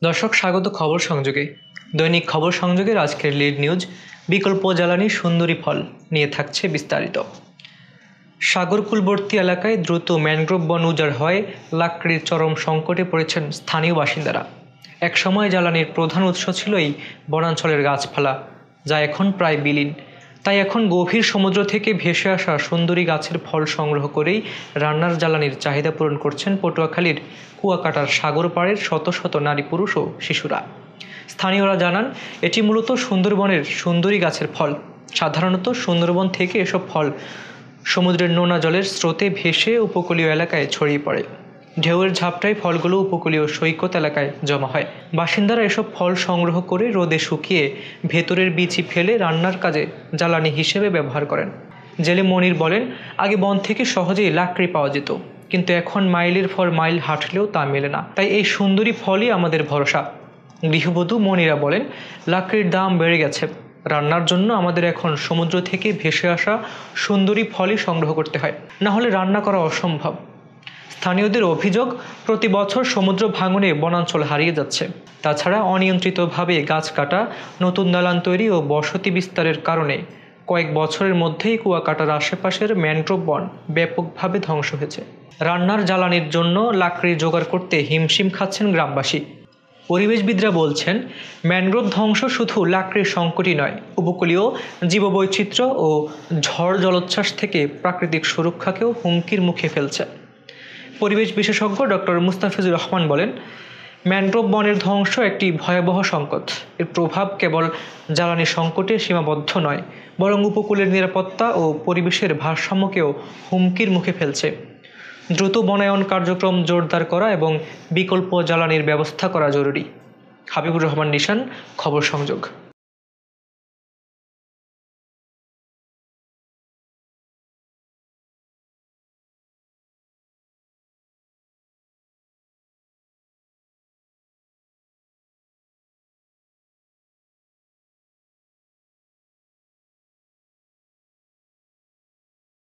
দর্শক স্বাগত খবর সংযোগে। দৈনিক খবর সংযোগের আজকের লিড নিউজ বিকল্প জ্বালানি সুন্দরী ফল নিয়ে থাকছে বিস্তারিত। সাগরকূলবর্তী এলাকায় দ্রুত ম্যানগ্রোভ বন উজাড় হয়, লাকড়ির চরম সংকটে পড়েছেন স্থানীয় বাসিন্দারা। একসময় জ্বালানির প্রধান উৎস ছিল এই বনাঞ্চলের গাছপালা, যা এখন প্রায় বিলীন। তাই এখন গভীর সমুদ্র থেকে ভেসে আসা সুন্দরী গাছের ফল সংগ্রহ করেই রান্নার জ্বালানির চাহিদা পূরণ করছেন পটুয়াখালীর কুয়াকাটার সাগর পাড়ের শত শত নারী পুরুষ ও শিশুরা। স্থানীয়রা জানান, এটি মূলত সুন্দরবনের সুন্দরী গাছের ফল। সাধারণত সুন্দরবন থেকে এসব ফল সমুদ্রের নোনা জলের স্রোতে ভেসে উপকূলীয় এলাকায় ছড়িয়ে পড়ে। ঢেউয়ের ঝাপটায় ফলগুলো উপকূলীয় সৈকত এলাকায় জমা হয়। বাসিন্দারা এসব ফল সংগ্রহ করে রোদে শুকিয়ে ভেতরের বিচি ফেলে রান্নার কাজে জ্বালানি হিসেবে ব্যবহার করেন। জেলে মনির বলেন, আগে বন থেকে সহজেই লাকড়ি পাওয়া যেত, কিন্তু এখন মাইলের পর মাইল হাঁটলেও তা মেলে না। তাই এই সুন্দরী ফলই আমাদের ভরসা। গৃহবধূ মনিরা বলেন, লাকড়ির দাম বেড়ে গেছে, রান্নার জন্য আমাদের এখন সমুদ্র থেকে ভেসে আসা সুন্দরী ফলই সংগ্রহ করতে হয়, না হলে রান্না করা অসম্ভব। স্থানীয়দের অভিযোগ, প্রতি বছর সমুদ্র ভাঙনে বনাঞ্চল হারিয়ে যাচ্ছে। তাছাড়া অনিয়ন্ত্রিতভাবে গাছ কাটা, নতুন দালান তৈরি ও বসতি বিস্তারের কারণে কয়েক বছরের মধ্যেই কুয়াকাটার আশেপাশের ম্যানগ্রোভ বন ব্যাপকভাবে ধ্বংস হয়েছে। রান্নার জ্বালানির জন্য লাকড়ি জোগাড় করতে হিমশিম খাচ্ছেন গ্রামবাসী। পরিবেশবিদরা বলছেন, ম্যানগ্রোভ ধ্বংস শুধু লাকড়ির সংকটই নয়, উপকূলীয় জীববৈচিত্র্য ও ঝড় জলোচ্ছ্বাস থেকে প্রাকৃতিক সুরক্ষাকেও হুমকির মুখে ফেলছে। পরিবেশ বিশেষজ্ঞ ডক্টর মুস্তাফিজুর রহমান বলেন, ম্যানগ্রোভ বনের ধ্বংস একটি ভয়াবহ সংকট। এর প্রভাব কেবল জ্বালানি সংকটে সীমাবদ্ধ নয়, বরং উপকূলের নিরাপত্তা ও পরিবেশের ভারসাম্যকেও হুমকির মুখে ফেলছে। দ্রুত বনায়ন কার্যক্রম জোরদার করা এবং বিকল্প জ্বালানির ব্যবস্থা করা জরুরি। হাবিবুর রহমান নিশান, খবর সংযোগ।